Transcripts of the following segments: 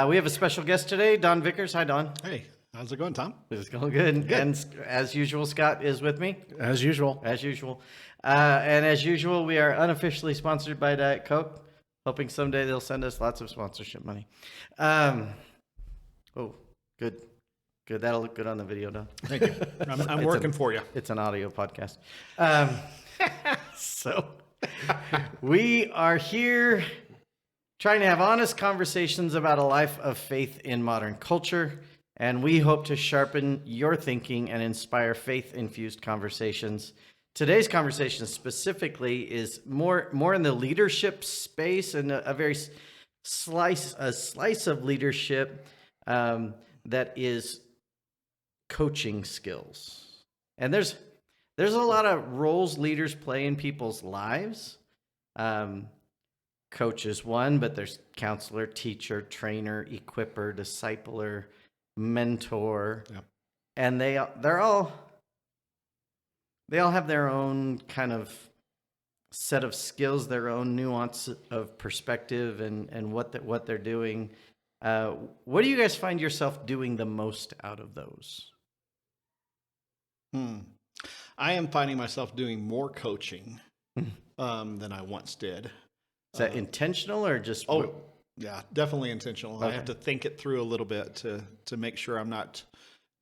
We have a special guest today, Don Vickers. Hi, Don. Hey, how's it going, Tom? It's going good. And as usual, Scott is with me. As usual. As usual. And as usual, we are unofficially sponsored by Diet Coke, hoping someday they'll send us lots of sponsorship money. Oh, good. Good. That'll look good on the video, Don. Thank you. I'm working for you. It's an audio podcast. So we are here trying to have honest conversations about a life of faith in modern culture, and we hope to sharpen your thinking and inspire faith-infused conversations. Today's conversation specifically is more in the leadership space, and a very slice of leadership that is coaching skills. And there's a lot of roles leaders play in people's lives. Coach is one, but there's counselor, teacher, trainer, equipper, discipler, mentor. Yep. And they all have their own kind of set of skills, their own nuance of perspective and what they're doing. What do you guys find yourself doing the most out of those? I am finding myself doing more coaching than I once did. Is that intentional or just? Oh, yeah, definitely intentional. Okay. I have to think it through a little bit to make sure I'm not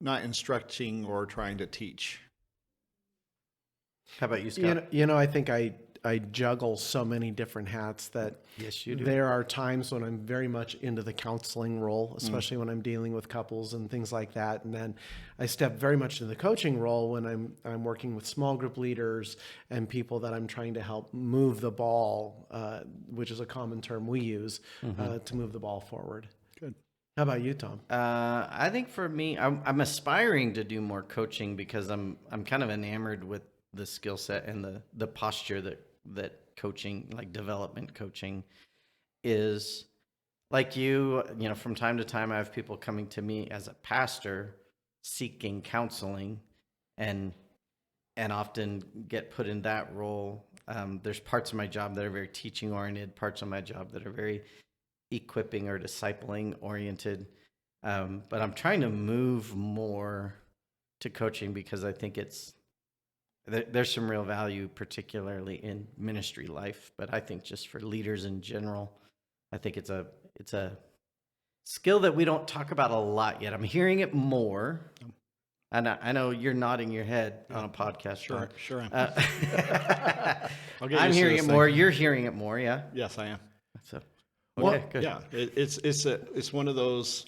instructing or trying to teach. How about you, Scott? I think I juggle so many different hats that yes, you do. There are times when I'm very much into the counseling role, especially when I'm dealing with couples and things like that. And then I step very much into the coaching role when I'm working with small group leaders and people that I'm trying to help move the ball, which is a common term we use to move the ball forward. Good. How about you, Tom? I think for me, I'm aspiring to do more coaching because I'm kind of enamored with the skill set and the posture that coaching, like development coaching, is. Like from time to time, I have people coming to me as a pastor seeking counseling, and often get put in that role. There's parts of my job that are very teaching oriented, parts of my job that are very equipping or discipling oriented. But I'm trying to move more to coaching because I think there's some real value, particularly in ministry life, but I think just for leaders in general, I think it's a skill that we don't talk about a lot yet. I'm hearing it more. And I know you're nodding your head on a podcast. Sure. I'm hearing it more. You're hearing it more. Yeah. Yes, I am. So, okay, good. Yeah, it's one of those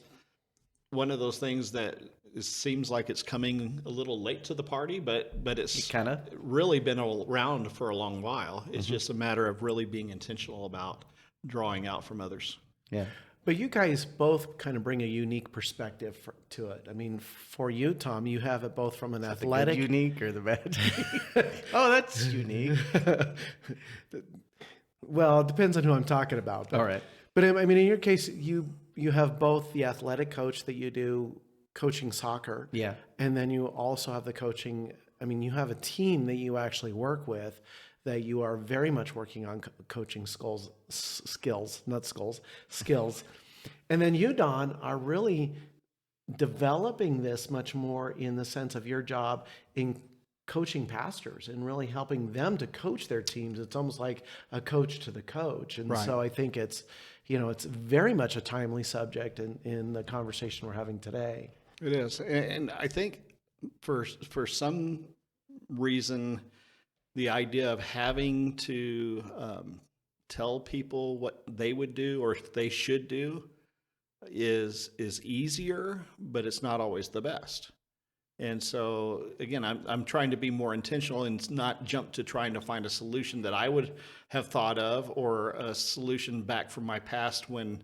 things that it seems like it's coming a little late to the party, but it's kind of really been around for a long while. It's just a matter of really being intentional about drawing out from others. Yeah. But you guys both kind of bring a unique perspective to it. I mean, for you, Tom, you have it both from an athletic... The unique or the bad? Oh, that's unique. Well, it depends on who I'm talking about. All right. But I mean, in your case, you have both the athletic coach that you do coaching soccer. Yeah. And then you also have the coaching. I mean, you have a team that you actually work with that you are very much working on coaching skills. And then you, Don, are really developing this much more in the sense of your job in coaching pastors and really helping them to coach their teams. It's almost like a coach to the coach. And right. So I think it's very much a timely subject in the conversation we're having today. It is. And I think for some reason, the idea of having to tell people what they would do or they should do is easier, but it's not always the best. And so, again, I'm trying to be more intentional and not jump to trying to find a solution that I would have thought of or a solution back from my past when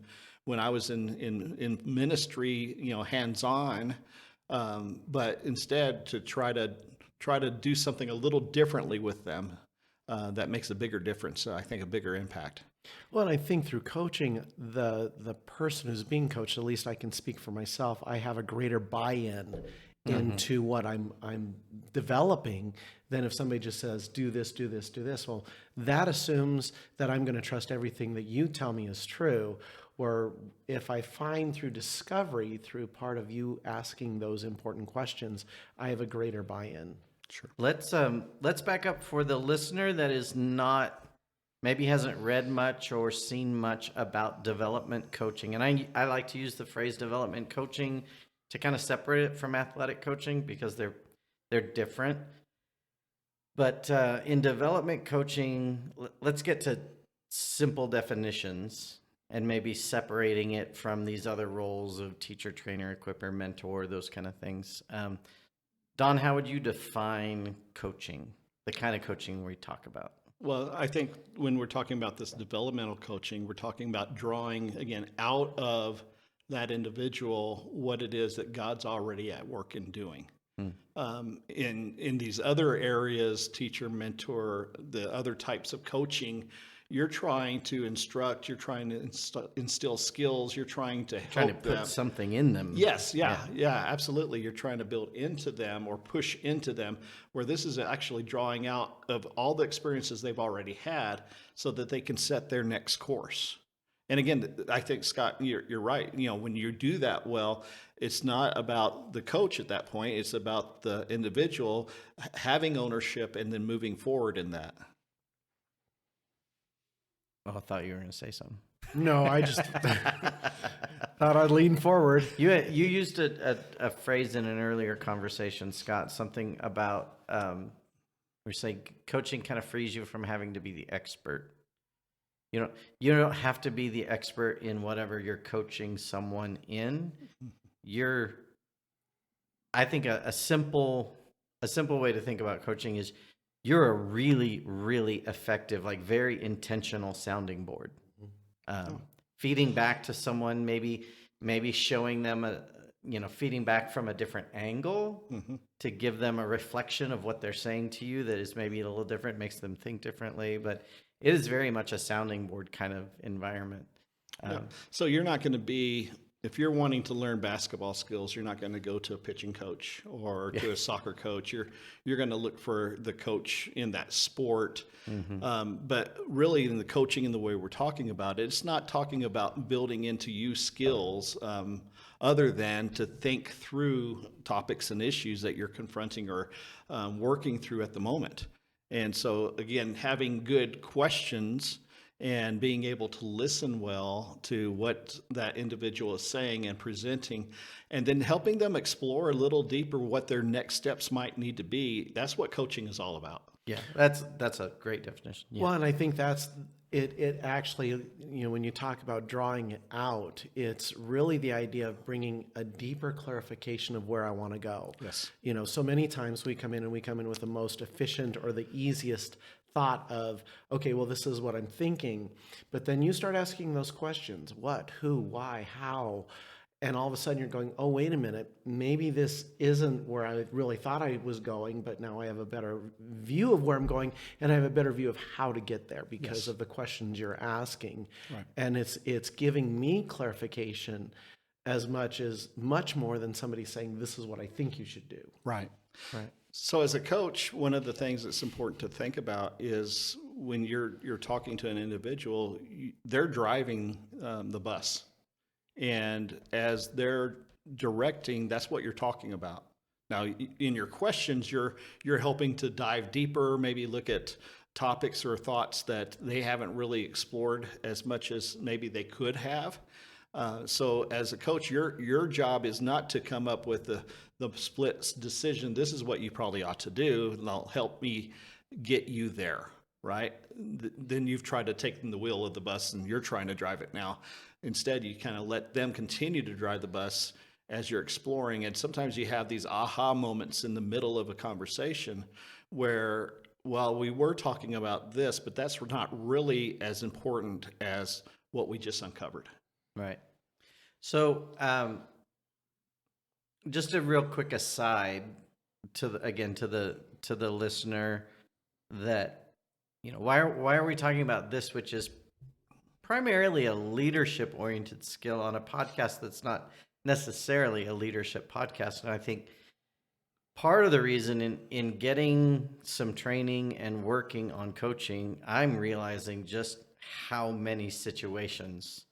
I was in ministry, hands-on, but instead to try to do something a little differently with them that makes a bigger difference, I think a bigger impact. Well, and I think through coaching, the person who's being coached, at least I can speak for myself, I have a greater buy-in into what I'm developing than if somebody just says, do this, do this, do this. Well, that assumes that I'm going to trust everything that you tell me is true. where if I find through discovery, through part of you asking those important questions, I have a greater buy-in. Sure. Let's back up for the listener that is not, maybe hasn't read much or seen much about development coaching. And I like to use the phrase development coaching to kind of separate it from athletic coaching because they're different. But in development coaching, let's get to simple definitions and maybe separating it from these other roles of teacher, trainer, equipper, mentor, those kind of things. Don, how would you define coaching, the kind of coaching we talk about? Well, I think when we're talking about this developmental coaching, we're talking about drawing, again, out of that individual what it is that God's already at work in doing. In these other areas, teacher, mentor, the other types of coaching, you're trying to instruct, you're trying to instill skills, you're trying to help Trying to put them. something in them. Yes, yeah, absolutely. You're trying to build into them or push into them, where this is actually drawing out of all the experiences they've already had so that they can set their next course. And again, I think, Scott, you're right. When you do that well, it's not about the coach at that point. It's about the individual having ownership and then moving forward in that. Oh, I thought you were going to say something. No, I just thought I'd lean forward. You used a phrase in an earlier conversation, Scott, something about we're saying coaching kind of frees you from having to be the expert. You don't have to be the expert in whatever you're coaching someone in. I think a simple way to think about coaching is you're a really, really effective, like very intentional sounding board. Feeding back to someone, maybe showing them feeding back from a different angle to give them a reflection of what they're saying to you that is maybe a little different, makes them think differently. But it is very much a sounding board kind of environment. So you're not going to be, if you're wanting to learn basketball skills, you're not going to go to a pitching coach or to a soccer coach. You're going to look for the coach in that sport. But really in the coaching and the way we're talking about it, it's not talking about building into you skills other than to think through topics and issues that you're confronting or working through at the moment. And so again, having good questions and being able to listen well to what that individual is saying and presenting, and then helping them explore a little deeper what their next steps might need to be. That's what coaching is all about. Yeah, that's a great definition. Yeah. Well, and I think that's it. It actually, when you talk about drawing it out, it's really the idea of bringing a deeper clarification of where I want to go. Yes. So many times we come in with the most efficient or the easiest thought of, okay, well, this is what I'm thinking. But then you start asking those questions: what, who, why, how? And all of a sudden you're going, oh, wait a minute, maybe this isn't where I really thought I was going, but now I have a better view of where I'm going, and I have a better view of how to get there because of the questions you're asking. Right. And it's giving me clarification much more than somebody saying, this is what I think you should do. Right. Right. So as a coach, one of the things that's important to think about is when you're talking to an individual, they're driving the bus. And as they're directing, that's what you're talking about. Now, in your questions, you're helping to dive deeper, maybe look at topics or thoughts that they haven't really explored as much as maybe they could have. So as a coach, your job is not to come up with the split decision. This is what you probably ought to do, and they'll help me get you there, right? Then you've tried to take them the wheel of the bus and you're trying to drive it now. Instead, you kind of let them continue to drive the bus as you're exploring. And sometimes you have these aha moments in the middle of a conversation where, well, we were talking about this, but that's not really as important as what we just uncovered. Right. So just a real quick aside to the listener that, why are we talking about this, which is primarily a leadership oriented skill on a podcast that's not necessarily a leadership podcast. And I think part of the reason in getting some training and working on coaching, I'm realizing just how many situations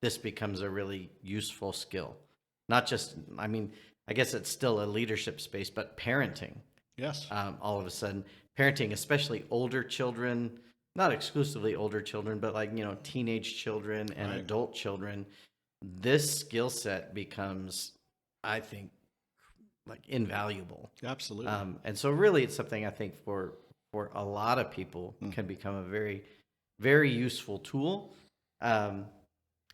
this becomes a really useful skill. Not just, I mean, I guess it's still a leadership space, but parenting. Yes. All of a sudden, parenting, especially older children, not exclusively older children, but like, teenage children and Right. adult children, this skill set becomes, I think, like invaluable. Absolutely. And so really it's something I think for a lot of people can become a very, very useful tool. So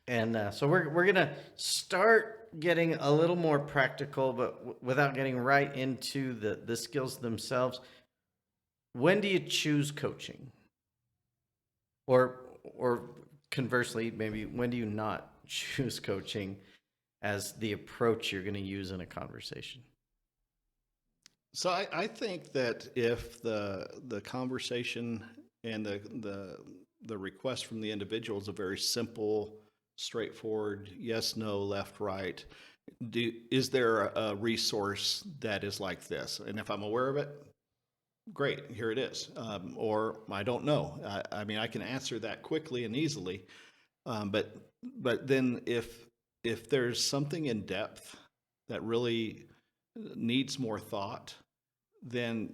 we're going to start getting a little more practical, but without getting right into the skills themselves. When do you choose coaching? Or conversely, maybe when do you not choose coaching as the approach you're going to use in a conversation? So I think that if the conversation and the request from the individual is a very simple, straightforward, yes, no, left, right, is there a resource that is like this? And if I'm aware of it, great, here it is. Or I don't know. I mean, I can answer that quickly and easily. But then if there's something in depth that really needs more thought, then,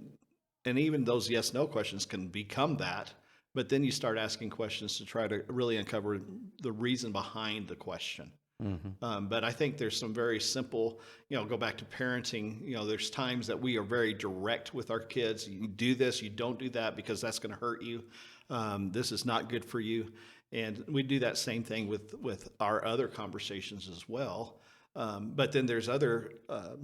and even those yes no questions can become that, but then you start asking questions to try to really uncover the reason behind the question. But I think there's some very simple, go back to parenting, there's times that we are very direct with our kids. You do this, you don't do that because that's going to hurt you. This is not good for you. And we do that same thing with our other conversations as well. But then there's other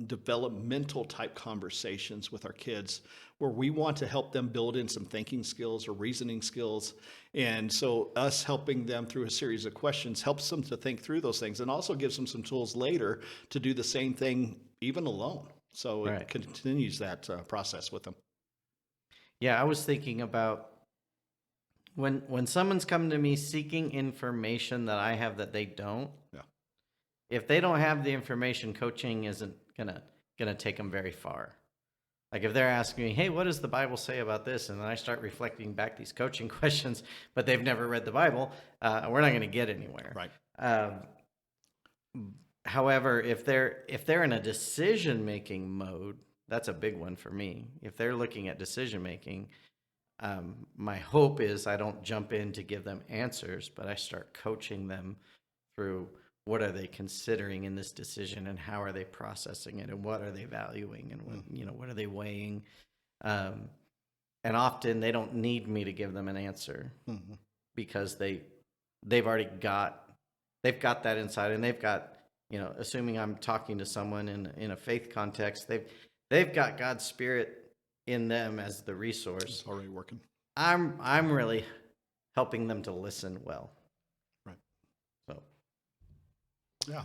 developmental type conversations with our kids where we want to help them build in some thinking skills or reasoning skills. And so us helping them through a series of questions helps them to think through those things and also gives them some tools later to do the same thing even alone. So Right. It continues that process with them. Yeah, I was thinking about when someone's come to me seeking information that I have that they don't. Yeah. If they don't have the information, coaching isn't gonna take them very far. Like if they're asking me, "Hey, what does the Bible say about this?" and then I start reflecting back these coaching questions, but they've never read the Bible, we're not going to get anywhere. Right. However, if they're in a decision making mode, that's a big one for me. If they're looking at decision making, my hope is I don't jump in to give them answers, but I start coaching them through what are they considering in this decision and how are they processing it and what are they valuing and what are they weighing. And often they don't need me to give them an answer because they've already got that inside, and they've got, assuming I'm talking to someone in a faith context, they've got God's Spirit in them as the resource. It's already working. I'm really helping them to listen well. Right. So, Yeah.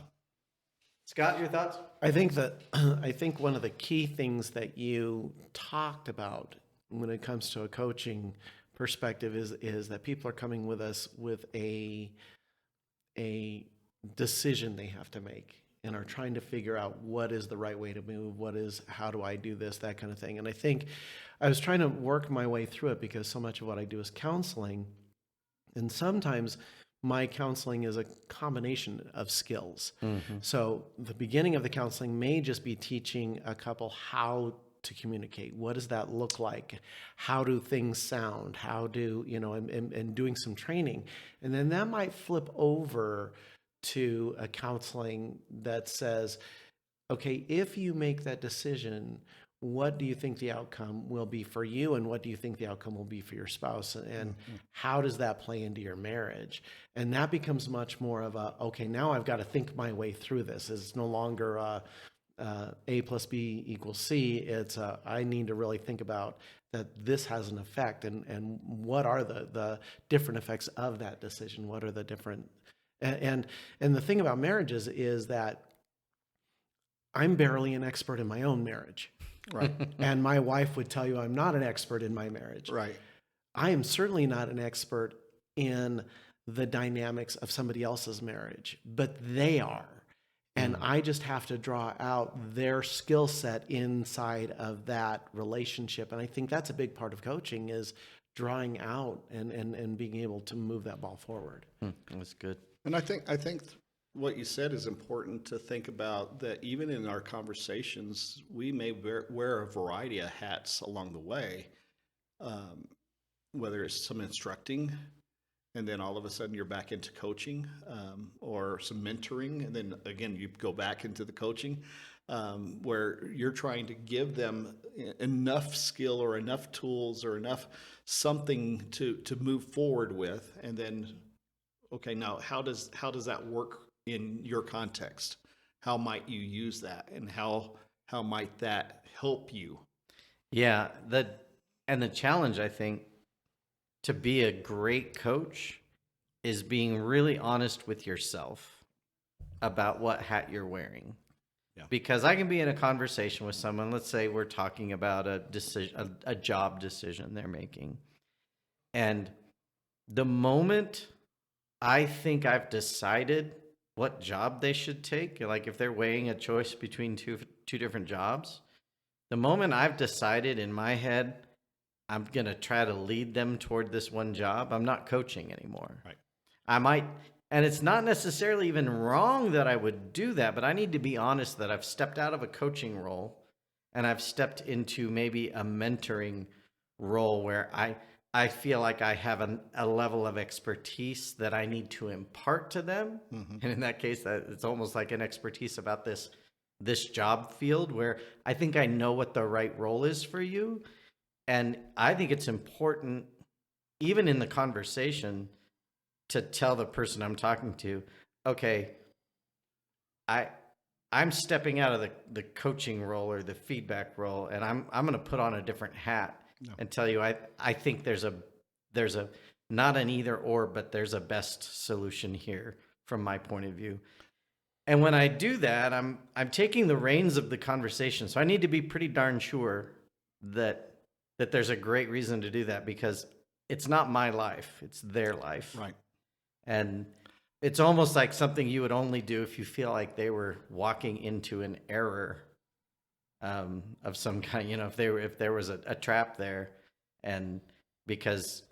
Scott, your thoughts? I think one of the key things that you talked about when it comes to a coaching perspective is that people are coming with us with a decision they have to make and are trying to figure out what is the right way to move, how do I do this, that kind of thing. And I think I was trying to work my way through it because so much of what I do is counseling. And sometimes my counseling is a combination of skills. So the beginning of the counseling may just be teaching a couple how to communicate. What does that look like? How do things sound? How do, and doing some training. And then that might flip over to a counseling that says, okay, if you make that decision, what do you think the outcome will be for you, and what do you think the outcome will be for your spouse, and how does that play into your marriage? And that becomes much more of a, okay, now I've got to think my way through this. It's no longer A plus B equals C. It's I need to really think about that this has an effect, and what are the different effects of that decision? What are the different and the thing about marriages is that I'm barely an expert in my own marriage. Right. And my wife would tell you I'm not an expert in my marriage. Right. I am certainly not an expert in the dynamics of somebody else's marriage, but they are. And I just have to draw out their skill set inside of that relationship. And I think that's a big part of coaching is drawing out and being able to move that ball forward. That's good. And I think what you said is important to think about, that even in our conversations, we may wear a variety of hats along the way, whether it's some instructing, and then all of a sudden you're back into coaching, or some mentoring, and then again you go back into the coaching, where you're trying to give them enough skill or enough tools or enough something to move forward with, and then okay, now how does that work in your context? How might you use that, and how might that help you? Yeah, the challenge, I think, to be a great coach is being really honest with yourself about what hat you're wearing. Yeah. Because I can be in a conversation with someone, let's say we're talking about a decision, a job decision they're making. And the moment I think I've decided what job they should take, like if they're weighing a choice between two different jobs, the moment I've decided in my head I'm going to try to lead them toward this one job, I'm not coaching anymore. Right. I might, and it's not necessarily even wrong that I would do that, but I need to be honest that I've stepped out of a coaching role and I've stepped into maybe a mentoring role where I feel like I have a level of expertise that I need to impart to them. Mm-hmm. And in that case, it's almost like an expertise about this job field where I think I know what the right role is for you. And I think it's important, even in the conversation, to tell the person I'm talking to, okay, I'm stepping out of the coaching role or the feedback role, and I'm going to put on a different hat and tell you I think there's a not an either or, but there's a best solution here from my point of view. And when I do that, I'm taking the reins of the conversation. So I need to be pretty darn sure that there's a great reason to do that, because it's not my life, it's their life. Right. And it's almost like something you would only do if you feel like they were walking into an error of some kind, if there was a trap there, and because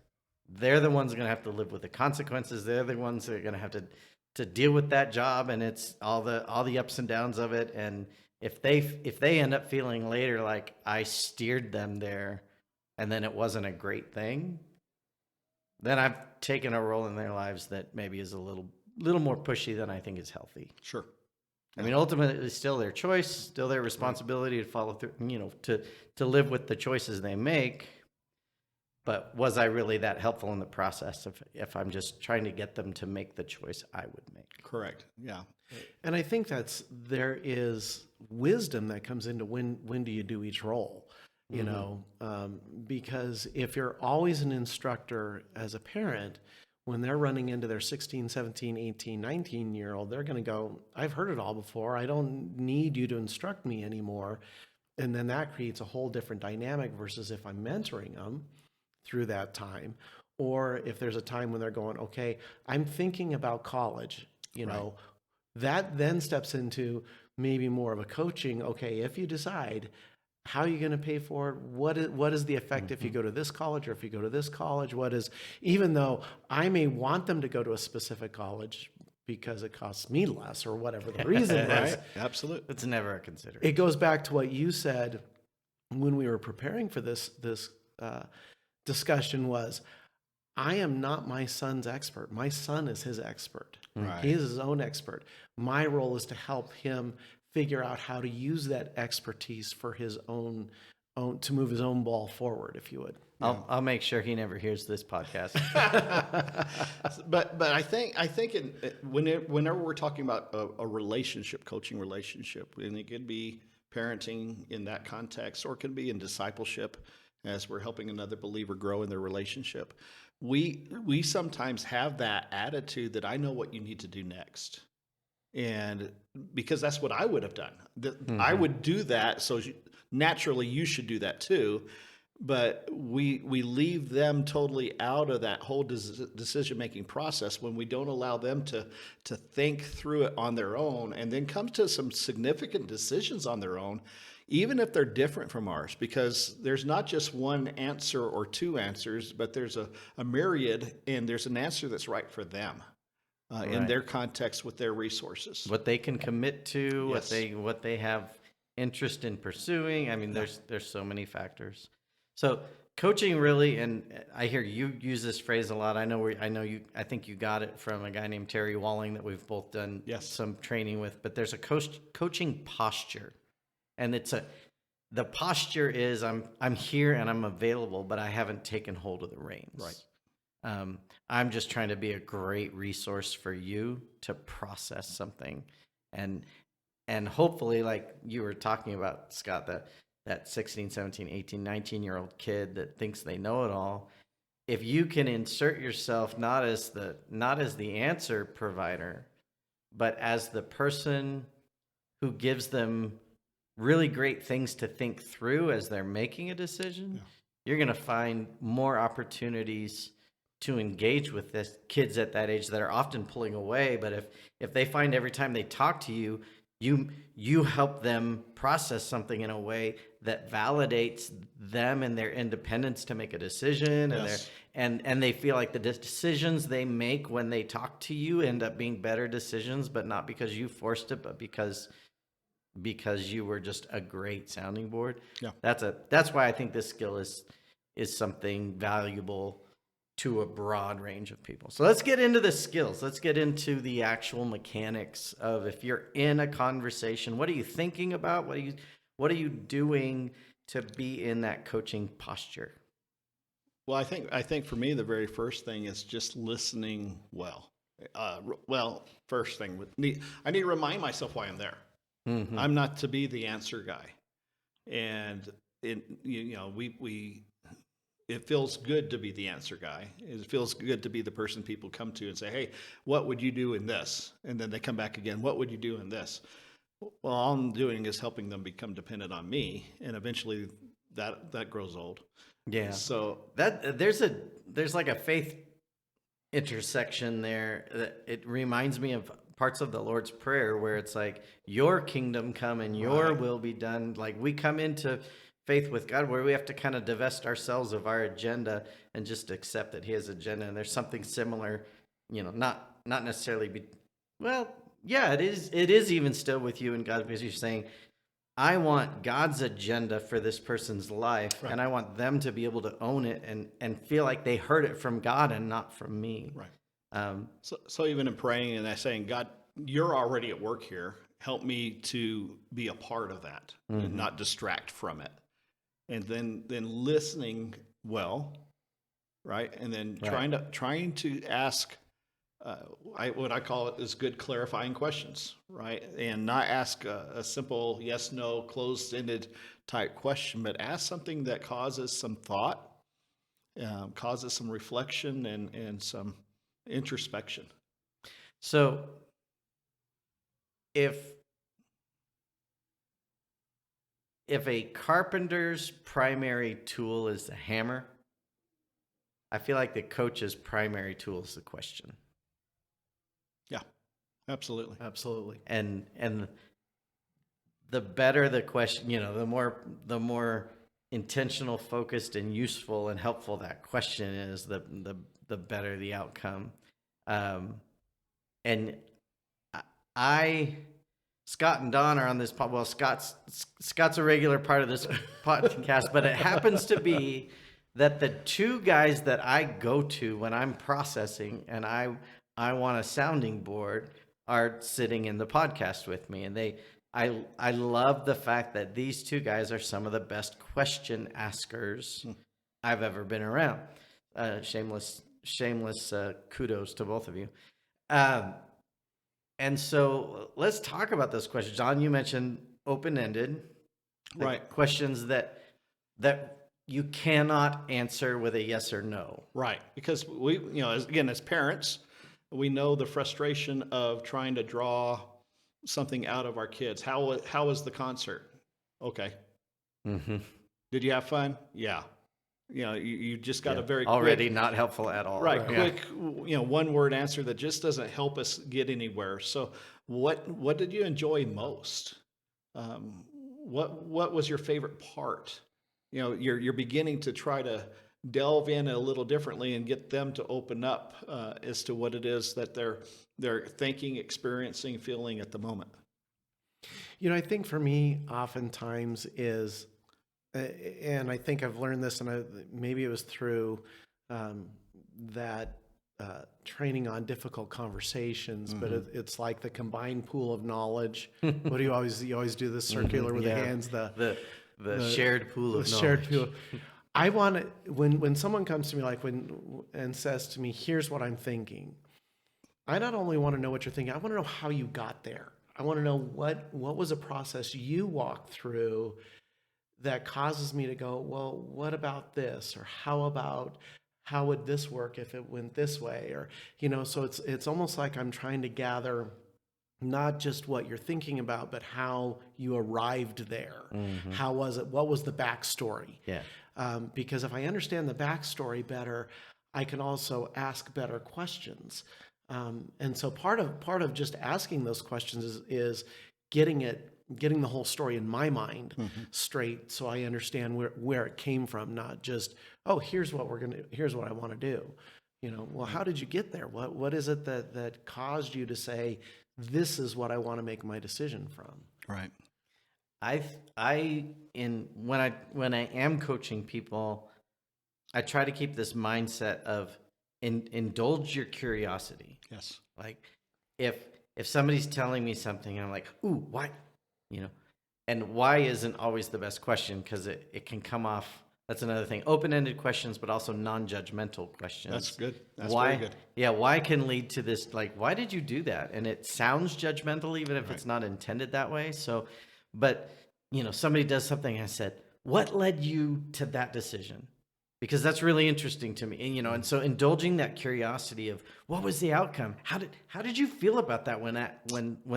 they're the ones going to have to live with the consequences. They're the ones that are going to have to deal with that job, and it's all the ups and downs of it. And if they end up feeling later like I steered them there and then it wasn't a great thing, then I've taken a role in their lives that maybe is a little more pushy than I think is healthy. Sure. I mean, ultimately, it's still their choice, still their responsibility to follow through, to live with the choices they make. But was I really that helpful in the process if I'm just trying to get them to make the choice I would make? Correct. Yeah. And I think there is wisdom that comes into when do you do each role, because if you're always an instructor as a parent, when they're running into their 16, 17, 18, 19-year-old, they're going to go, I've heard it all before. I don't need you to instruct me anymore. And then that creates a whole different dynamic versus if I'm mentoring them through that time, or if there's a time when they're going, okay, I'm thinking about college, that then steps into maybe more of a coaching. Okay, if you decide, how are you going to pay for it? What is the effect if you go to this college or if you go to this college? Even though I may want them to go to a specific college because it costs me less or whatever the reason is. Right. Absolutely. It's never a consideration. It goes back to what you said when we were preparing for this discussion was, I am not my son's expert. My son is his expert. Right. He is his own expert. My role is to help him figure out how to use that expertise for his own to move his own ball forward, if you would. I'll make sure he never hears this podcast. But I think whenever we're talking about a relationship, coaching relationship, and it could be parenting in that context, or it could be in discipleship as we're helping another believer grow in their relationship, we sometimes have that attitude that I know what you need to do next. And because that's what I would have done. I would do that, so naturally you should do that too. But we leave them totally out of that whole decision-making process when we don't allow them to think through it on their own and then come to some significant decisions on their own, even if they're different from ours, because there's not just one answer or two answers, but there's a myriad, and there's an answer that's right for them. in Right. their context with their resources. What they can commit to, Yes. what they have interest in pursuing. I mean, there's so many factors. So coaching really, and I hear you use this phrase a lot. I know I think you got it from a guy named Terry Walling that we've both done Yes. some training with. But there's a coaching posture, and the posture is I'm here and I'm available, but I haven't taken hold of the reins. Right. I'm just trying to be a great resource for you to process something, and hopefully, like you were talking about, Scott, that 16, 17, 18, 19-year-old kid that thinks they know it all. If you can insert yourself not as the answer provider, but as the person who gives them really great things to think through as they're making a decision, you're going to find more opportunities to engage with this kids at that age that are often pulling away. But if they find every time they talk to you, you help them process something in a way that validates them and their independence to make a decision, and Yes. and they feel like the decisions they make when they talk to you end up being better decisions, but not because you forced it, but because you were just a great sounding board. Yeah. That's why I think this skill is something valuable to a broad range of people. So let's get into the skills. Let's get into the actual mechanics of, if you're in a conversation, what are you thinking about? What are you doing to be in that coaching posture? Well, I think for me, the very first thing is just listening well. First thing, I need to remind myself why I'm there. Mm-hmm. I'm not to be the answer guy. And it feels good to be the answer guy. It feels good to be the person people come to and say, hey, what would you do in this? And then they come back again, what would you do in this? Well, all I'm doing is helping them become dependent on me. And eventually that grows old. Yeah. So that there's like a faith intersection there that it reminds me of parts of the Lord's Prayer where it's like, your kingdom come and your Right. will be done. Like, we come into faith with God where we have to kind of divest ourselves of our agenda and just accept that he has agenda. And there's something similar, not necessarily it is even still with you and God, because you're saying, I want God's agenda for this person's life, Right. and I want them to be able to own it and feel like they heard it from God and not from me. Right. So even in praying and saying, God, you're already at work here. Help me to be a part of that and not distract from it. And then listening well, right? And then Right. trying to ask what I call it is good clarifying questions, right? And not ask a simple yes, no, closed-ended type question, but ask something that causes some thought, causes some reflection and some introspection. So if a carpenter's primary tool is the hammer, I feel like the coach's primary tool is the question. Yeah, absolutely. Absolutely. And the better the question, the more intentional, focused, and useful and helpful that question is, the better the outcome. And Scott and Don are on this pod. Well, Scott's a regular part of this podcast, but it happens to be that the two guys that I go to when I'm processing and I want a sounding board are sitting in the podcast with me, and I love the fact that these two guys are some of the best question askers I've ever been around. Shameless kudos to both of you. And so let's talk about those questions. John, you mentioned open-ended, Right. questions that you cannot answer with a yes or no. Right. Because we, as parents, we know the frustration of trying to draw something out of our kids. How was the concert? Okay. Mm-hmm. Did you have fun? Yeah. You just got a very already quick, not helpful at all. right, Yeah. quick, one word answer that just doesn't help us get anywhere. So what did you enjoy most? What was your favorite part? You're beginning to try to delve in a little differently and get them to open up as to what it is that they're thinking, experiencing, feeling at the moment. I think for me, oftentimes is, and I think I've learned this, and maybe it was through that training on difficult conversations, but it's like the combined pool of knowledge. What do you always do this circular with the hands, the shared pool of knowledge. shared pool. I want to, when someone comes to me and says to me, here's what I'm thinking, I not only want to know what you're thinking, I want to know how you got there. I want to know what was a process you walked through that causes me to go, well, what about this? Or how would this work if it went this way? Or, so it's almost like I'm trying to gather not just what you're thinking about, but how you arrived there. How was it? What was the backstory? Yeah. Because if I understand the backstory better, I can also ask better questions. And so part of just asking those questions is getting the whole story in my mind straight, so I understand where it came from, not just, oh, here's what I want to do. Well, how did you get there? What is it that caused you to say, this is what I want to make my decision from? Right. When I am coaching people, I try to keep this mindset of indulge your curiosity. Yes. Like if somebody's telling me something, I'm like, ooh, why? And why isn't always the best question, because it can come off. That's another thing. Open-ended questions, but also non-judgmental questions. That's good. That's why, very good. Yeah, why can lead to this, like, why did you do that? And it sounds judgmental, even if it's not intended that way. So, but, somebody does something, I said, what led you to that decision? Because that's really interesting to me. And, and so indulging that curiosity of what was the outcome? How did you feel about that when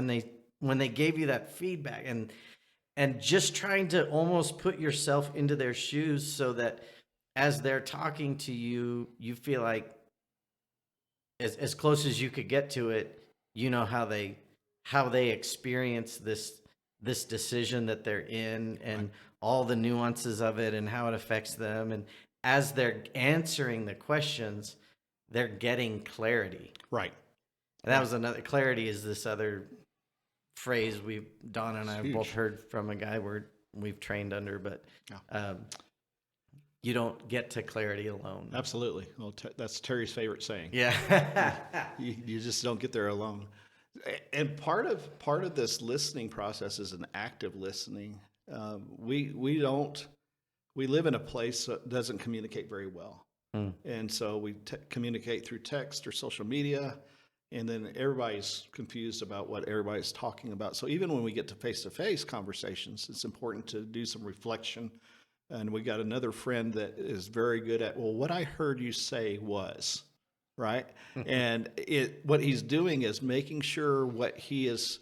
they gave you that feedback? And just trying to almost put yourself into their shoes so that as they're talking to you, you feel like as close as you could get to it, how they experience this decision that they're in, and all the nuances of it and how it affects them. And as they're answering the questions, they're getting clarity. Right. And that was another, clarity is this other phrase Don and I have both heard from a guy we've trained under, but you don't get to clarity alone. Absolutely. Well, that's Terry's favorite saying. Yeah. you just don't get there alone. And part of this listening process is an active listening. We live in a place that doesn't communicate very well. And so we communicate through text or social media, and then everybody's confused about what everybody's talking about. So even when we get to face-to-face conversations, it's important to do some reflection. And we got another friend that is very good at, well, what I heard you say was, right? And what he's doing is making sure what he is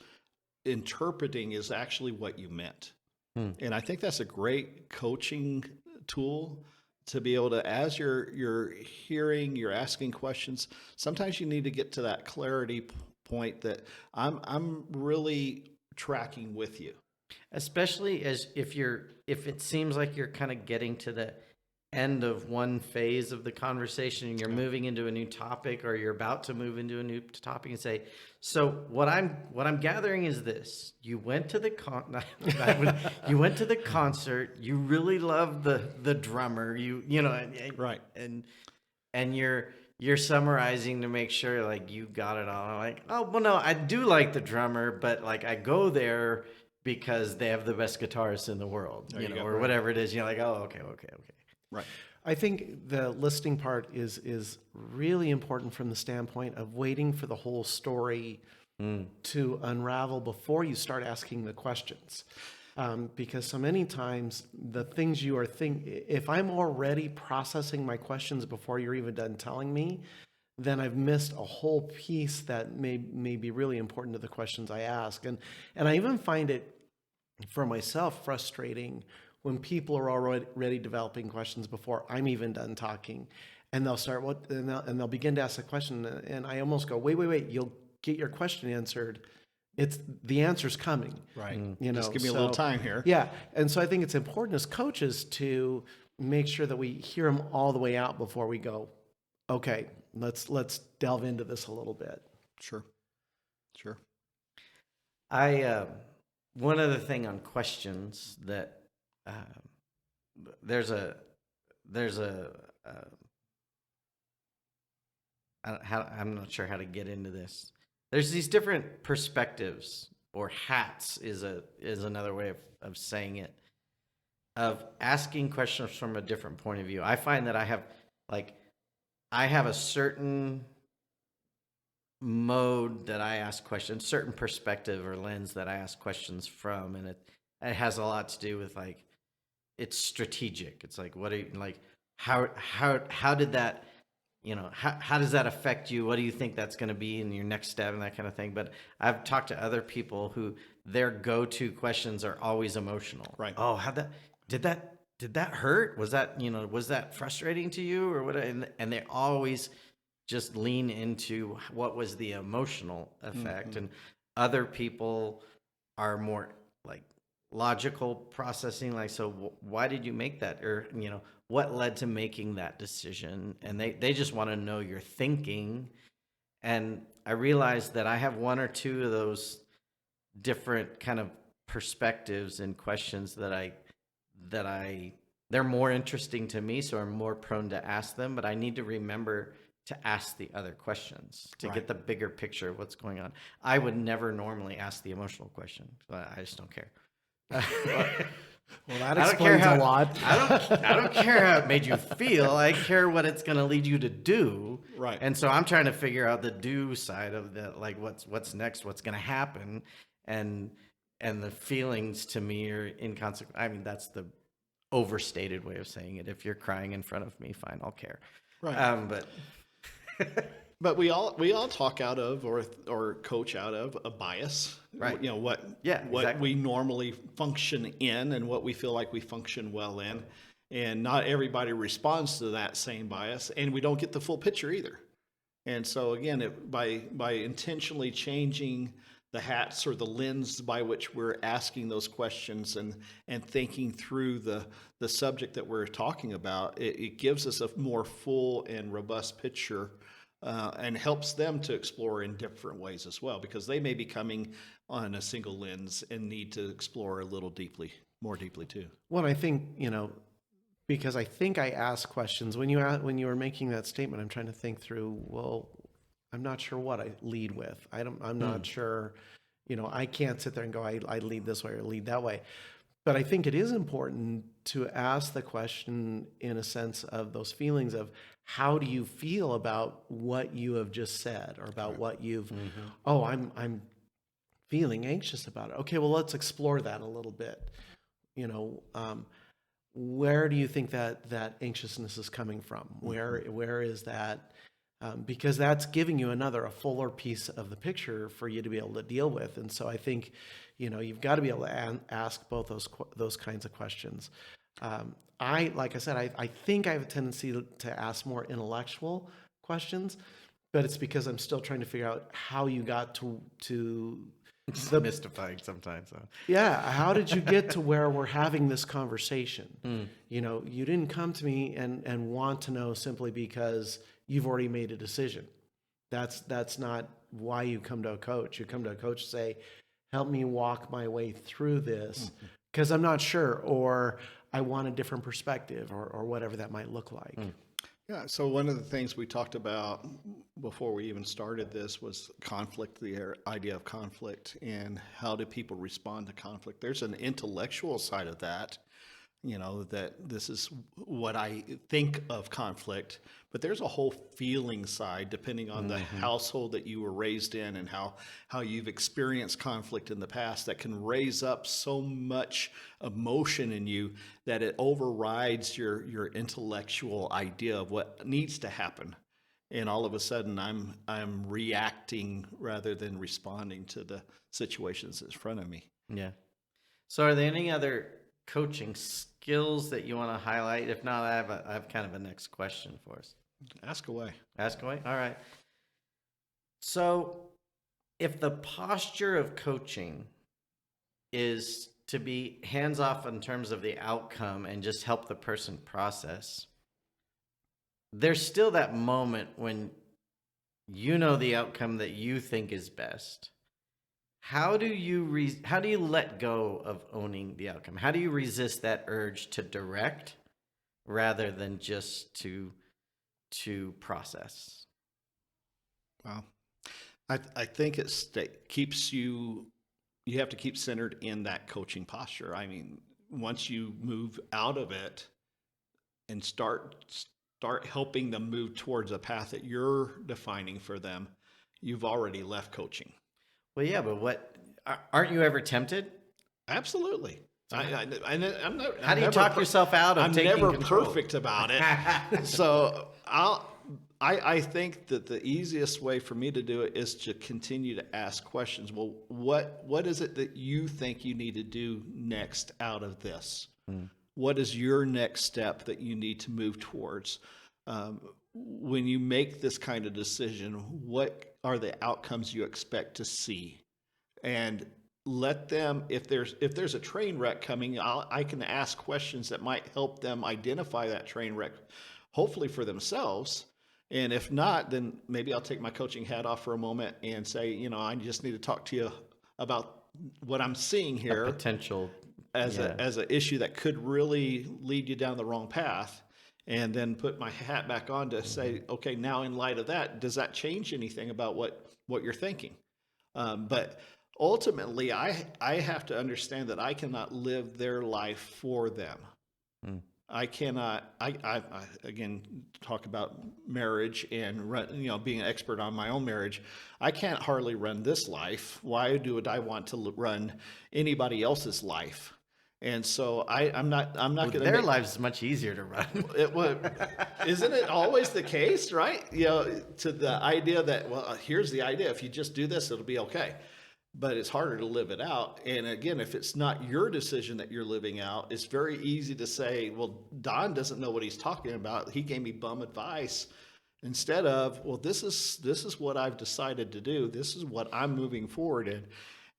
interpreting is actually what you meant. And I think that's a great coaching tool to be able to, as you're hearing, you're asking questions. Sometimes you need to get to that clarity point that I'm really tracking with you. Especially if it seems like you're kind of getting to the end of one phase of the conversation and you're moving into a new topic, or you're about to move into a new topic, and say, so what I'm gathering is this: you went to the concert, you really loved the drummer, Right. and you're summarizing to make sure like you got it all. I'm like, oh well, no, I do like the drummer, but like I go there because they have the best guitarist in the world, or whatever it is. You're like, oh, okay. Right. I think the listening part is really important from the standpoint of waiting for the whole story to unravel before you start asking the questions. Because so many times the things you are if I'm already processing my questions before you're even done telling me, then I've missed a whole piece that may be really important to the questions I ask. And I even find it for myself frustrating when people are already developing questions before I'm even done talking, and they'll start and they'll begin to ask a question, and I almost go, wait, you'll get your question answered. The answer's coming. Right. Just give me a little time here. Yeah. And so I think it's important as coaches to make sure that we hear them all the way out before we go, okay, let's delve into this a little bit. Sure. Sure. One other thing on questions that uh, there's a I'm not sure how to get into this. There's these different perspectives, or hats is another way of saying it, of asking questions from a different point of view. I find that I have a certain mode that I ask questions, certain perspective or lens that I ask questions from, and it has a lot to do with like it's strategic. It's like what are you like how did that how does that affect you? What do you think that's going to be in your next step and that kind of thing? But I've talked to other people who their go-to questions are always emotional. Right. Oh, did that hurt? Was that, was that frustrating to you or what? And they always just lean into what was the emotional effect. And other people are more like logical processing, like, so why did you make that? Or, what led to making that decision? And they just want to know your thinking. And I realized that I have one or two of those different kind of perspectives and questions that they're more interesting to me, so I'm more prone to ask them, but I need to remember to ask the other questions to get the bigger picture of what's going on. I would never normally ask the emotional question, but I just don't care. Well, that explains a lot. I don't care how it made you feel. I care what it's going to lead you to do. Right. And so I'm trying to figure out the do side of that, like what's next, what's going to happen, and the feelings to me are inconsequential. I mean, that's the overstated way of saying it. If you're crying in front of me, fine, I'll care. Right. But But we all talk out of or coach out of a bias, Right. What exactly. we normally function in and what we feel like we function well in, and not everybody responds to that same bias, and we don't get the full picture either. And so again, by intentionally changing the hats or the lens by which we're asking those questions and thinking through the subject that we're talking about, it gives us a more full and robust picture. And helps them to explore in different ways as well, because they may be coming on a single lens and need to explore a little more deeply too. Well, I think, because I think I asked questions when you were making that statement. I'm trying to think through. Well, I'm not sure what I lead with. I'm not sure. I can't sit there and go, I lead this way or lead that way. But I think it is important to ask the question in a sense of those feelings of how do you feel about what you have just said, or about what you've, oh, I'm feeling anxious about it. Okay, well, let's explore that a little bit. Where do you think that anxiousness is coming from? Where is that? Because that's giving you a fuller piece of the picture for you to be able to deal with. And so I think, you've got to be able to ask both those kinds of questions. Like I said, I think I have a tendency to ask more intellectual questions, but it's because I'm still trying to figure out how you got to It's mystifying sometimes. Huh? Yeah, how did you get to where we're having this conversation? You didn't come to me and want to know simply because you've already made a decision. That's not why you come to a coach. You come to a coach to say, help me walk my way through this because I'm not sure, or I want a different perspective, or whatever that might look like. Yeah, so one of the things we talked about before we even started this was conflict, the idea of conflict, and how do people respond to conflict. There's an intellectual side of that, that this is what I think of conflict, but there's a whole feeling side depending on the household that you were raised in and how you've experienced conflict in the past that can raise up so much emotion in you that it overrides your intellectual idea of what needs to happen. And all of a sudden I'm reacting rather than responding to the situations that's in front of me. Yeah. So are there any other coaching skills that you want to highlight? If not, I have kind of a next question for us. Ask away. Ask away? All right. So if the posture of coaching is to be hands off in terms of the outcome and just help the person process, there's still that moment when you know the outcome that you think is best. How do you let go of owning the outcome? How do you resist that urge to direct rather than just to process? Wow. I think keeps you have to keep centered in that coaching posture. I mean, once you move out of it and start helping them move towards a path that you're defining for them, you've already left coaching. Well, yeah, but aren't you ever tempted? Absolutely. I'm not. How do you talk yourself out of I'm taking never control? perfect about it. So I think that the easiest way for me to do it is to continue to ask questions. Well, what is it that you think you need to do next out of this? What is your next step that you need to move towards? When you make this kind of decision, what are the outcomes you expect to see? And let them, if there's a train wreck coming, I can ask questions that might help them identify that train wreck, hopefully for themselves. And if not, then maybe I'll take my coaching hat off for a moment and say, I just need to talk to you about what I'm seeing here. A potential as an issue that could really lead you down the wrong path, and then put my hat back on to say, okay, now in light of that, does that change anything about what you're thinking? But ultimately, I have to understand that I cannot live their life for them. I cannot. I again talk about marriage and being an expert on my own marriage. I can't hardly run this life. Why would I want to run anybody else's life? And so I'm not going to. Their lives much easier to run. Isn't it always the case, right? To the idea that, well, here's the idea: if you just do this, it'll be okay. But it's harder to live it out. And again, if it's not your decision that you're living out, it's very easy to say, well, Don doesn't know what he's talking about. He gave me bum advice. Instead of, well, this is what I've decided to do. This is what I'm moving forward in.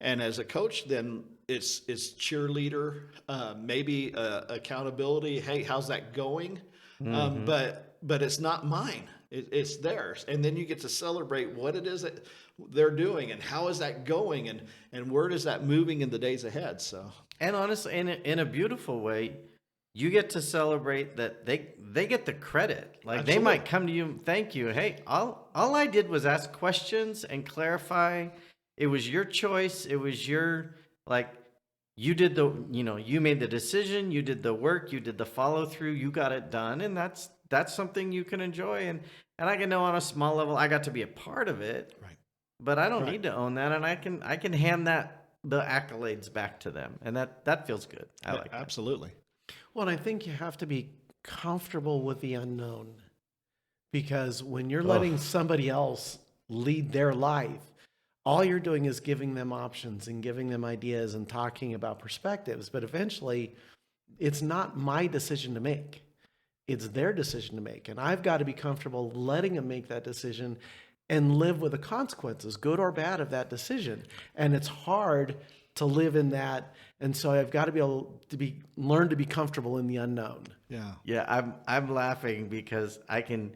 And as a coach, then it's cheerleader, maybe accountability. Hey, how's that going? But it's not mine. It's theirs. And then you get to celebrate what it is that they're doing and how is that going and where is that moving in the days ahead. So, and honestly, in a beautiful way, you get to celebrate that they get the credit. Like Absolutely. They might come to you and thank you. Hey, all I did was ask questions and clarify. It was your choice. It was your, you did you made the decision, you did the work, you did the follow through, you got it done. And that's something you can enjoy. And I can know on a small level, I got to be a part of it, right? But I don't need to own that. And I can hand the accolades back to them. And that feels good. I like that. Absolutely. Well, I think you have to be comfortable with the unknown, because when you're letting somebody else lead their life, all you're doing is giving them options and giving them ideas and talking about perspectives. But eventually, it's not my decision to make. It's their decision to make. And I've got to be comfortable letting them make that decision and live with the consequences, good or bad, of that decision. And it's hard to live in that. And so I've got to be able to learn to be comfortable in the unknown. Yeah. Yeah. I'm laughing because I'm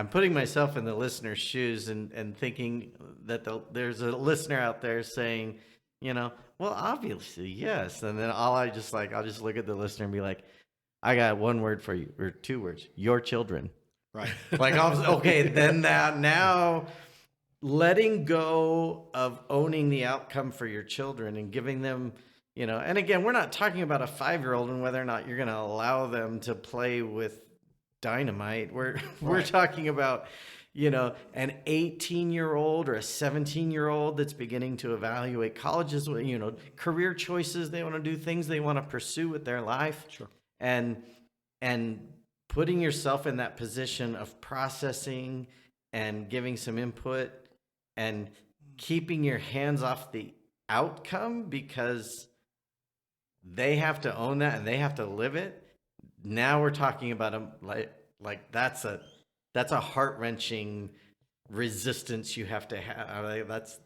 putting myself in the listener's shoes and thinking that there's a listener out there saying, well, obviously, yes. And then I'll just look at the listener and be like, I got one word for you, or two words: your children. Right. Okay, then now letting go of owning the outcome for your children and giving them, and again, we're not talking about a 5-year-old and whether or not you're going to allow them to play with dynamite. We're talking about, an 18-year-old or a 17-year-old that's beginning to evaluate colleges, career choices. They want to do things they want to pursue with their life. Sure. And putting yourself in that position of processing and giving some input and keeping your hands off the outcome, because they have to own that and they have to live it. Now we're talking about like that's a heart-wrenching resistance you have to have. That's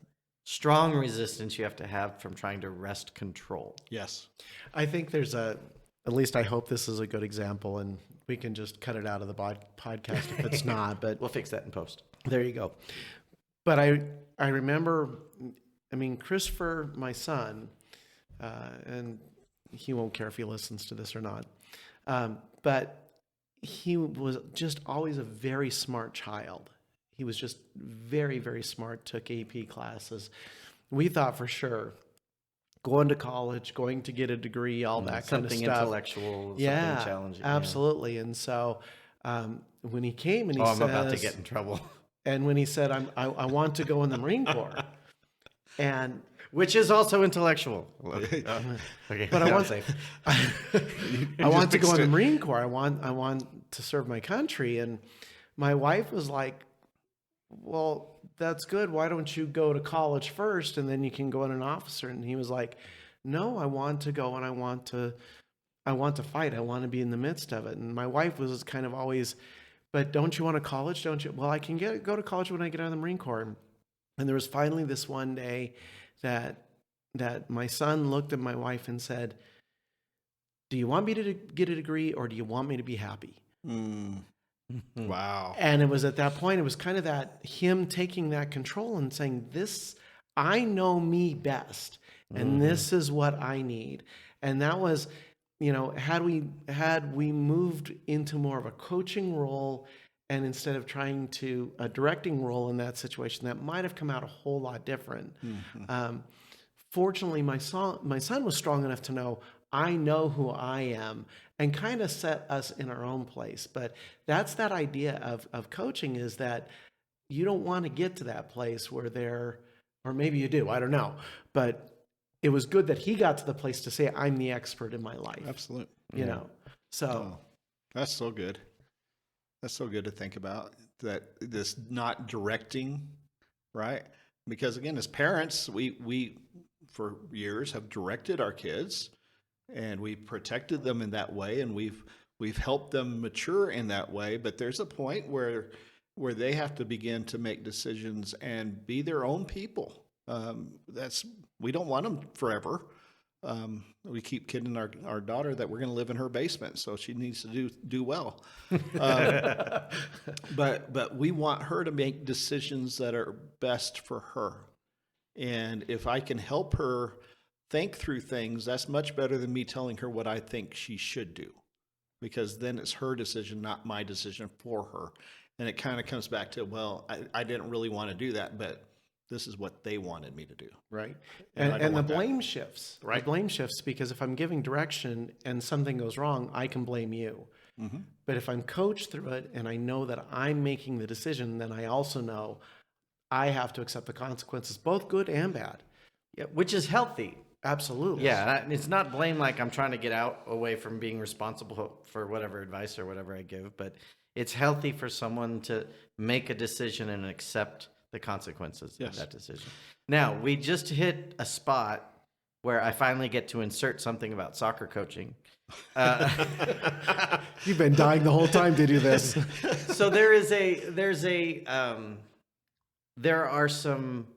strong resistance you have to have from trying to wrest control. Yes. I think there's at least I hope this is a good example, and we can just cut it out of the podcast if it's not, but We'll fix that in post. there you go. But I remember, I mean, Christopher, my son, and he won't care if he listens to this or not, but he was just always a very smart child. He was just very, very smart, took AP classes. We thought for sure going to college, going to get a degree, all that kind of Something stuff. intellectual, Yeah, something challenging. absolutely. And so when he came and he Oh, I'm says, about to get in trouble. and when he said, I want to go in the Marine Corps, and Which is also intellectual. Okay, but I want safe. I want to go in the Marine Corps. I want to serve my country. And my wife was like, well, that's good. Why don't you go to college first and then you can go in an officer? And he was like, no, I want to go and I want to fight. I want to be in the midst of it. And my wife was kind of always, but don't you want to college? Don't you? Well, I can go to college when I get out of the Marine Corps. And there was finally this one day that my son looked at my wife and said, do you want me to get a degree or do you want me to be happy? Wow. And it was at that point, it was kind of that him taking that control and saying, this, I know me best, and this is what I need. And that was, had we moved into more of a coaching role, and instead of trying to a directing role in that situation, that might have come out a whole lot different. Fortunately, my son was strong enough to know, I know who I am, and kind of set us in our own place. But that's that idea of coaching, is that you don't want to get to that place where or maybe you do, I don't know. But it was good that he got to the place to say, I'm the expert in my life. Absolutely. So Oh, that's so good. That's so good to think about, that this not directing, right? Because again, as parents, we for years have directed our kids, and we've protected them in that way, and we've helped them mature in that way. But there's a point where they have to begin to make decisions and be their own people. We don't want them forever. We keep kidding our daughter that we're going to live in her basement, so she needs to do well. But we want her to make decisions that are best for her. And if I can help her think through things, that's much better than me telling her what I think she should do, because then it's her decision, not my decision for her. And it kind of comes back to, well, I didn't really want to do that, but this is what they wanted me to do. right. And I don't And the want that. blame shifts. Right. The blame shifts, because if I'm giving direction and something goes wrong, I can blame you. But if I'm coached through it and I know that I'm making the decision, then I also know I have to accept the consequences, both good and bad. Yeah, which is healthy. Absolutely. Yeah, it's not blame like I'm trying to get out away from being responsible for whatever advice or whatever I give, but it's healthy for someone to make a decision and accept the consequences of that decision. Now, we just hit a spot where I finally get to insert something about soccer coaching. You've been dying the whole time to do this. So there are some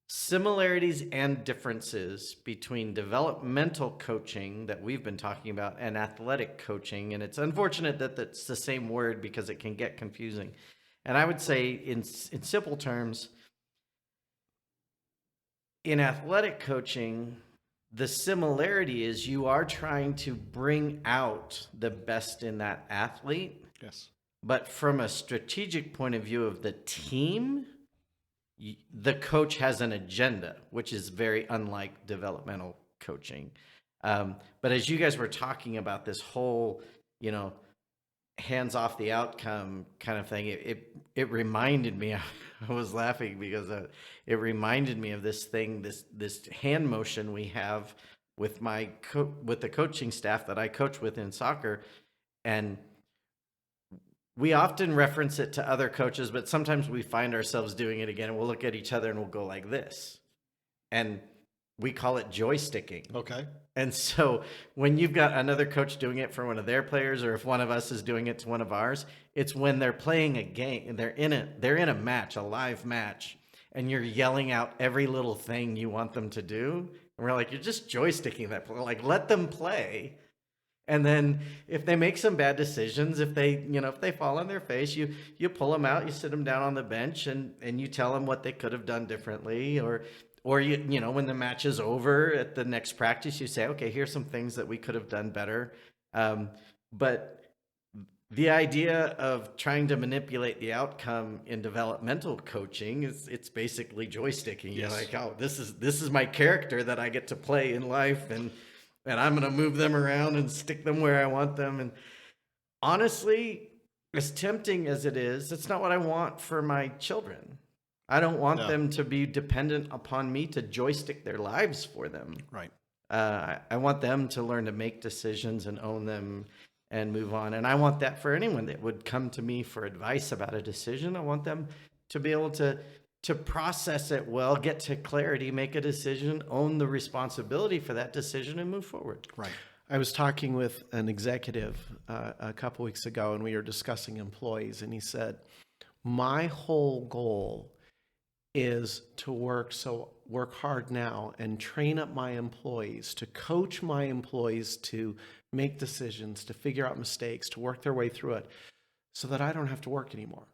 similarities and differences between developmental coaching that we've been talking about and athletic coaching. And it's unfortunate that that's the same word, because it can get confusing. And I would say in simple terms, in athletic coaching, the similarity is you are trying to bring out the best in that athlete. Yes. But from a strategic point of view of the team, the coach has an agenda, which is very unlike developmental coaching. But as you guys were talking about this whole, hands off the outcome kind of thing, it reminded me, I was laughing because it reminded me of this thing, this hand motion we have with with the coaching staff that I coach with in soccer. And we often reference it to other coaches, but sometimes we find ourselves doing it again, and we'll look at each other and we'll go like this. And we call it joysticking. Okay. And so when you've got another coach doing it for one of their players, or if one of us is doing it to one of ours, it's when they're playing a game, they're in a match, a live match, and you're yelling out every little thing you want them to do. And we're like, you're just joysticking that play. Like, let them play. And then if they make some bad decisions, if they fall on their face, you pull them out, you sit them down on the bench, and you tell them what they could have done differently, or when the match is over at the next practice, you say, okay, here's some things that we could have done better. But the idea of trying to manipulate the outcome in developmental coaching it's basically joysticking. You're like, oh, this is my character that I get to play in life, and I'm going to move them around and stick them where I want them. And honestly, as tempting as it is, it's not what I want for my children. I don't want them to be dependent upon me to joystick their lives for them. Right. I want them to learn to make decisions and own them and move on. And I want that for anyone that would come to me for advice about a decision. I want them to be able to process it well, get to clarity, make a decision, own the responsibility for that decision, and move forward. Right. I was talking with an executive a couple weeks ago, and we were discussing employees, and he said, my whole goal is to work hard now and train up my employees, to coach my employees to make decisions, to figure out mistakes, to work their way through it, so that I don't have to work anymore.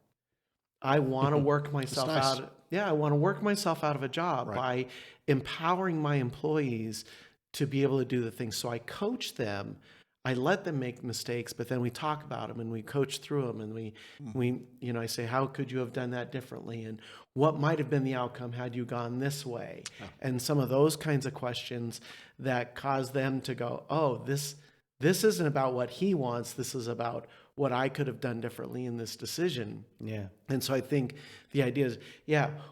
I want to work myself out. Yeah, I want to work myself out of a job by empowering my employees to be able to do the things. So I coach them. I let them make mistakes, but then we talk about them and we coach through them, and we I say, how could you have done that differently, and what might have been the outcome had you gone this way, and some of those kinds of questions that cause them to go, oh, this isn't about what he wants. This is about what I could have done differently in this decision. Yeah. And so I think the idea is,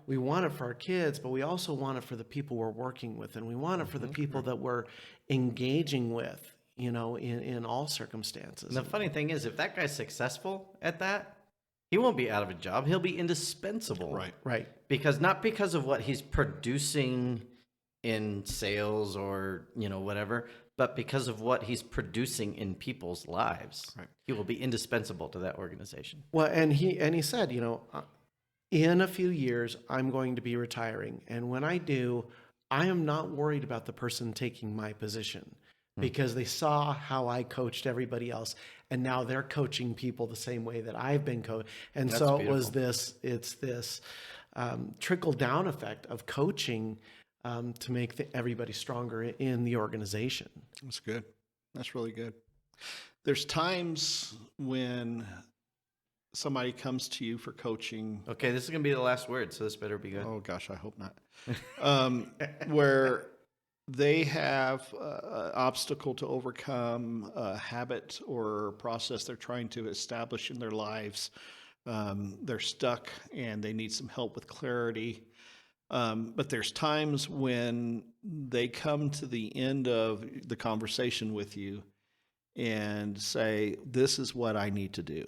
we want it for our kids, but we also want it for the people we're working with, and we want it for the people that we're engaging with, in all circumstances. And the funny thing is, if that guy's successful at that, he won't be out of a job. He'll be indispensable. Right. Not because of what he's producing in sales or, whatever, but because of what he's producing in people's lives. Right. He will be indispensable to that organization. Well, and he said, in a few years, I'm going to be retiring. And when I do, I am not worried about the person taking my position, because they saw how I coached everybody else, and now they're coaching people the same way that I've been coached. And That's so beautiful. it's this trickle down effect of coaching to make everybody stronger in the organization. That's good. That's really good. There's times when somebody comes to you for coaching. Okay, this is going to be the last word, so this better be good. Oh gosh, I hope not. Where they have an obstacle to overcome, a habit or process they're trying to establish in their lives. They're stuck and they need some help with clarity. But there's times when they come to the end of the conversation with you and say, this is what I need to do,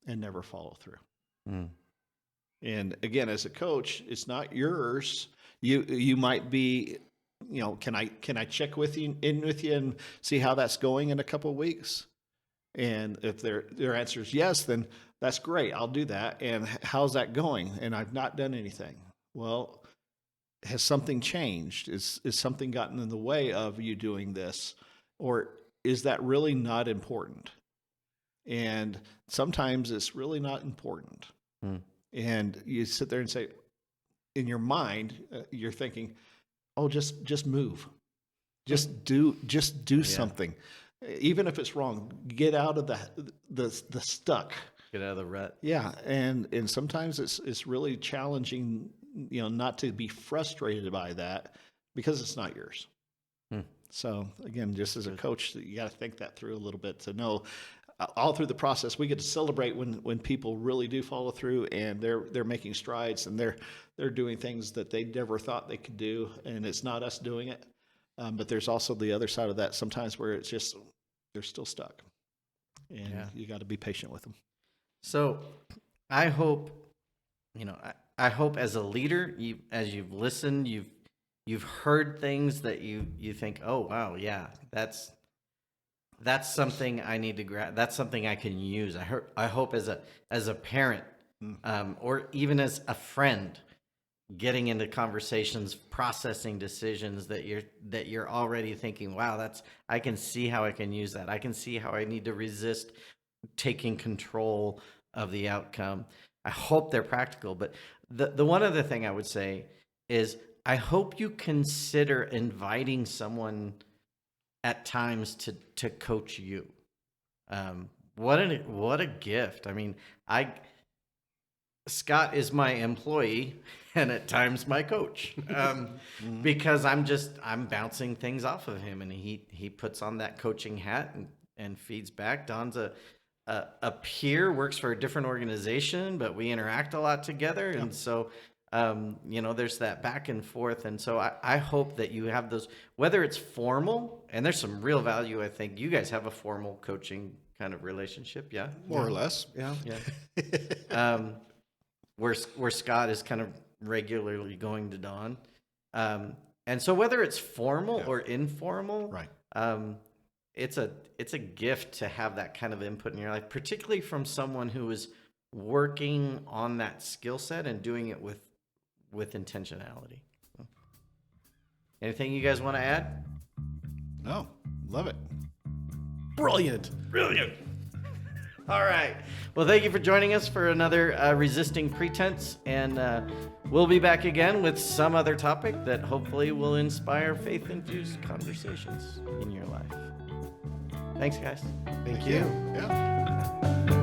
and never follow through. And again, as a coach, it's not yours. You might be, can I check in with you and see how that's going in a couple of weeks? And if their answer is yes, then that's great. I'll do that. And how's that going? And I've not done anything. Well, has something changed? Is something gotten in the way of you doing this? Or is that really not important? And sometimes it's really not important. And you sit there and say, in your mind, you're thinking, oh, just move. Just do something. Even if it's wrong, get out of the stuck. Get out of the rut. Yeah, and sometimes it's really challenging, not to be frustrated by that, because it's not yours. So again, just as a coach, you got to think that through a little bit to know. All through the process, we get to celebrate when people really do follow through and they're making strides and they're doing things that they never thought they could do, and it's not us doing it. But there's also the other side of that sometimes where it's just they're still stuck, and you got to be patient with them. So I hope, I hope as a leader, as you've listened, you've heard things that you think, oh wow, yeah, that's something I need to grab. That's something I can use. I hope as a parent, or even as a friend, getting into conversations, processing decisions that you're already thinking, wow, I can see how I can use that. I can see how I need to resist taking control of the outcome. I hope they're practical, but the one other thing I would say is I hope you consider inviting someone at times to coach you. What a gift. I mean, Scott is my employee and at times my coach, because I'm bouncing things off of him, and he puts on that coaching hat and feeds back. Don's a peer, works for a different organization, but we interact a lot together. And so, there's that back and forth. And so I hope that you have those, whether it's formal, and there's some real value. I think you guys have a formal coaching kind of relationship. Yeah. More or less. Yeah. Yeah. Where Scott is kind of regularly going to Don. And so whether it's formal or informal, Right. It's a gift to have that kind of input in your life, particularly from someone who is working on that skill set and doing it with intentionality. Anything you guys want to add? No, love it. Brilliant. All right. Well, thank you for joining us for another Resisting Pretense, and we'll be back again with some other topic that hopefully will inspire faith-infused conversations in your life. Thanks, guys. Thank you. Yeah.